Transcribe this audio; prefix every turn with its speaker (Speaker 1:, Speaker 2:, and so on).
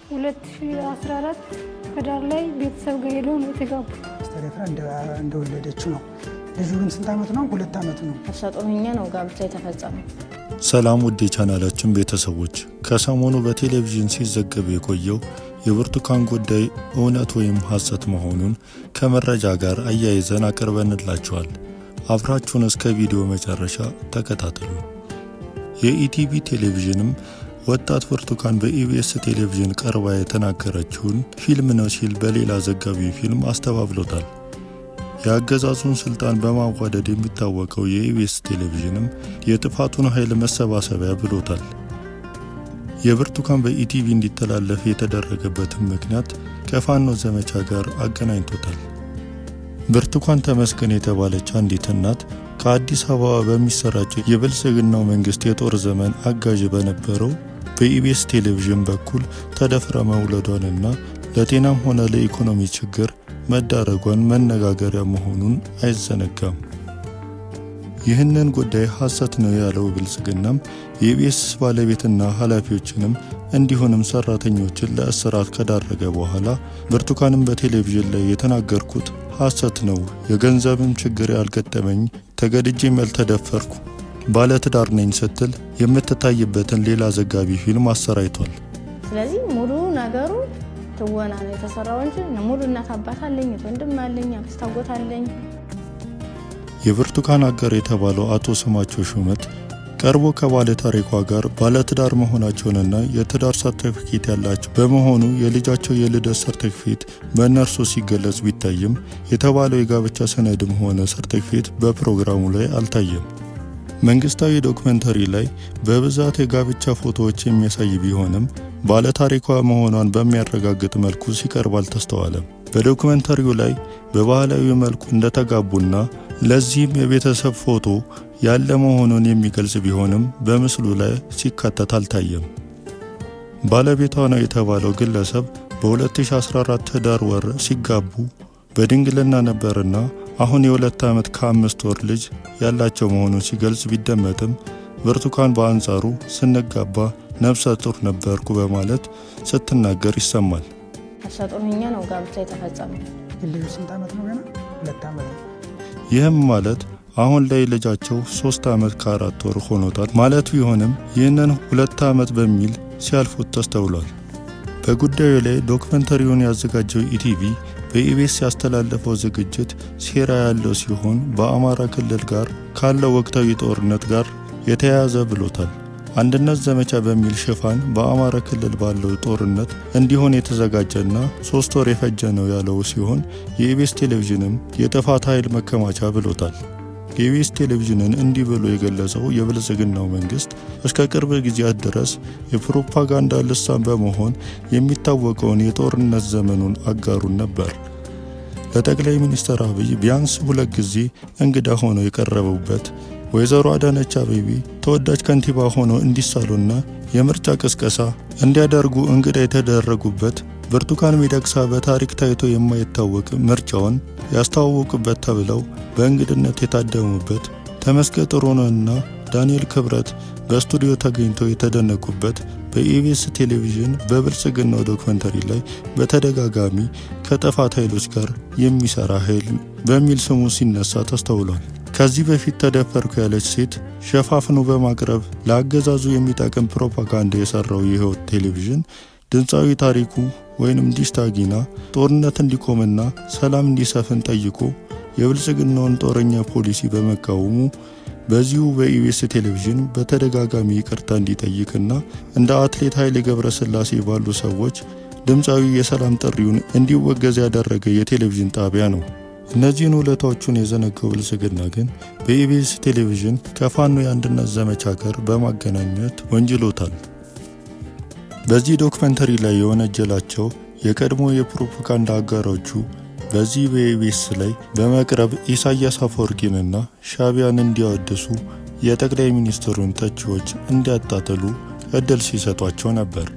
Speaker 1: 2014 ህዳር ላይ ቤተሰብ ጋር ሄዶ ነው የተጋቡ።
Speaker 2: አስተዳደራ እንደወለደችው ነው። ልጁ ግን ስንት ዓመት ነው? 2 ዓመት ነው።
Speaker 3: ተሰጥቶኛ ነው ጋብቻ የተፈጸመው።
Speaker 4: ሰላም ውድ የቻናላችን ቤተሰቦች፣ ከሰሞኑ በቴሌቪዥን ሲዘገብ የቆየው የብርቱካን ጉዳይ እውነት ወይም ሐሰት መሆኑን ከመረጃ ጋር አያይዘን አቅርበንላችኋል። አብራችሁን እስከ ቪዲዮ መጨረሻ ተከታተሉ። የኢቲቪ ቴሌቪዥንም ወጣት ብርቱካን በኢቢኤስ ቴሌቪዥን ቀርባ የተናገረችውን ፊልም ነው ሲል በሌላ ዘጋቢ ፊልም አስተባብሎታል። የአገዛዙን ስልጣን በማዋደድ የሚታወቀው የኢቢኤስ ቴሌቪዥንም የጥፋቱን ኃይል መሰባሰቢያ ብሎታል። የብርቱካን በኢቲቪ እንዲተላለፍ የተደረገበትን ምክንያት ከፋኖ ዘመቻ ጋር አገናኝቶታል። ብርቱካን ተመስገን የተባለች አንዲት እናት ከአዲስ አበባ በሚሰራጨው የብልጽግናው መንግስት የጦር ዘመን አጋዥ በነበረው በኢቢኤስ ቴሌቪዥን በኩል ተደፍራ መውለዷንና ለጤናም ሆነ ለኢኮኖሚ ችግር መዳረጓን መነጋገሪያ መሆኑን አይዘነጋም። ይህንን ጉዳይ ሐሰት ነው ያለው ብልጽግናም የኢቢኤስ ባለቤትና ኃላፊዎችንም እንዲሁንም ሰራተኞችን ለእስራት ከዳረገ በኋላ ብርቱካንም በቴሌቪዥን ላይ የተናገርኩት ሐሰት ነው፣ የገንዘብም ችግር ያልገጠመኝ፣ ተገድጄም ያልተደፈርኩ፣ ባለትዳር ነኝ ስትል የምትታይበትን ሌላ ዘጋቢ ፊልም አሰራይቷል።
Speaker 3: ስለዚህ ሙሉ ነገሩ ትወና ነው የተሰራው እንጂ ሙሉ እናት አባት አለኝ፣ ወንድም አለኝ፣ አክስት አጎት አለኝ።
Speaker 4: የብርቱካን አጋር የተባለው አቶ ስማቸው ሹመት ቀርቦ ከባለ ታሪኳ ጋር ባለትዳር መሆናቸውንና የትዳር ሰርቲፊኬት ያላቸው በመሆኑ የልጃቸው የልደት ሰርቲፊኬት በእነርሱ ሲገለጽ ቢታይም የተባለው የጋብቻ ሰነድም ሆነ ሰርቲፊኬት በፕሮግራሙ ላይ አልታየም። መንግስታዊ ዶክመንተሪ ላይ በብዛት የጋብቻ ፎቶዎች የሚያሳይ ቢሆንም ባለታሪኳ መሆኗን በሚያረጋግጥ መልኩ ሲቀርብ አልተስተዋለም። በዶክመንተሪው ላይ በባህላዊ መልኩ እንደተጋቡና ለዚህም የቤተሰብ ፎቶ ያለ መሆኑን የሚገልጽ ቢሆንም በምስሉ ላይ ሲካተት አልታየም። ባለቤቷ ነው የተባለው ግለሰብ በ2014 ህዳር ወር ሲጋቡ በድንግልና ነበርና አሁን የ2 ዓመት ከ5 ወር ልጅ ያላቸው መሆኑን ሲገልጽ ቢደመጥም ብርቱካን በአንጻሩ ስንጋባ ነፍሰ ጡር ነበርኩ በማለት ስትናገር ይሰማል።
Speaker 3: ተሰጥቶኛ ነው ጋብቻ የተፈጸመው።
Speaker 2: ልጁ ስንት ዓመት ነው? ገና 2 ዓመት ነው።
Speaker 4: ይህም ማለት አሁን ላይ ልጃቸው 3 ዓመት ከ4 ወር ሆኖታል ማለት ቢሆንም ይህንን 2 ዓመት በሚል ሲያልፉት ተስተውሏል። በጉዳዩ ላይ ዶክመንተሪውን ያዘጋጀው ኢቲቪ በኢቢኤስ ያስተላለፈው ዝግጅት ሴራ ያለው ሲሆን በአማራ ክልል ጋር ካለው ወቅታዊ ጦርነት ጋር የተያያዘ ብሎታል። አንድነት ዘመቻ በሚል ሽፋን በአማራ ክልል ባለው ጦርነት እንዲሆን የተዘጋጀና 3 ወር የፈጀ ነው ያለው ሲሆን የኢቢኤስ ቴሌቪዥንም የጥፋት ኃይል መከማቻ ብሎታል። የኢቢኤስ ቴሌቪዥንን እንዲህ ብሎ የገለጸው የብልጽግናው መንግስት እስከ ቅርብ ጊዜያት ድረስ የፕሮፓጋንዳ ልሳን በመሆን የሚታወቀውን የጦርነት ዘመኑን አጋሩን ነበር። ለጠቅላይ ሚኒስትር አብይ ቢያንስ 2 ጊዜ እንግዳ ሆነው የቀረቡበት ወይዘሮ አዳነች አቤቤ ተወዳጅ ከንቲባ ሆነው እንዲሳሉና የምርጫ ቅስቀሳ እንዲያደርጉ እንግዳ የተደረጉበት፣ ብርቱካን ሚደቅሳ በታሪክ ታይቶ የማይታወቅ ምርጫውን ያስተዋወቁበት ተብለው በእንግድነት የታደሙበት፣ ተመስገን ጥሩነህና ዳንኤል ክብረት በስቱዲዮ ተገኝተው የተደነቁበት፣ በኢቢኤስ ቴሌቪዥን በብልጽግናው ዶክመንተሪ ላይ በተደጋጋሚ ከጥፋት ኃይሎች ጋር የሚሰራ ኃይል በሚል ስሙ ሲነሳ ተስተውሏል። ከዚህ በፊት ተደፈርኩ ያለች ሴት ሸፋፍኖ በማቅረብ ለአገዛዙ የሚጠቅም ፕሮፓጋንዳ የሰራው ይኸው ቴሌቪዥን ድምፃዊ ታሪኩ ወይንም ዲሽታጊና ጦርነት እንዲቆምና ሰላም እንዲሰፍን ጠይቆ የብልጽግናውን ጦረኛ ፖሊሲ በመቃወሙ በዚሁ በኢቢኤስ ቴሌቪዥን በተደጋጋሚ ይቅርታ እንዲጠይቅና እንደ አትሌት ኃይሌ ገብረስላሴ ባሉ ሰዎች ድምፃዊ የሰላም ጥሪውን እንዲወገዝ ያደረገ የቴሌቪዥን ጣቢያ ነው። እነዚህን ውለታዎቹን የዘነጋው ብልጽግና ግን በኢቢኤስ ቴሌቪዥን ከፋኖ የአንድነት ዘመቻ ጋር በማገናኘት ወንጅሎታል። በዚህ ዶክመንተሪ ላይ የወነጀላቸው የቀድሞ የፕሮፓጋንዳ አጋሮቹ በዚህ በኢቢኤስ ላይ በመቅረብ ኢሳያስ አፈወርቂንና ሻዕቢያን እንዲያወድሱ የጠቅላይ ሚኒስትሩን ተቺዎች እንዲያጣጥሉ እድል ሲሰጧቸው ነበር።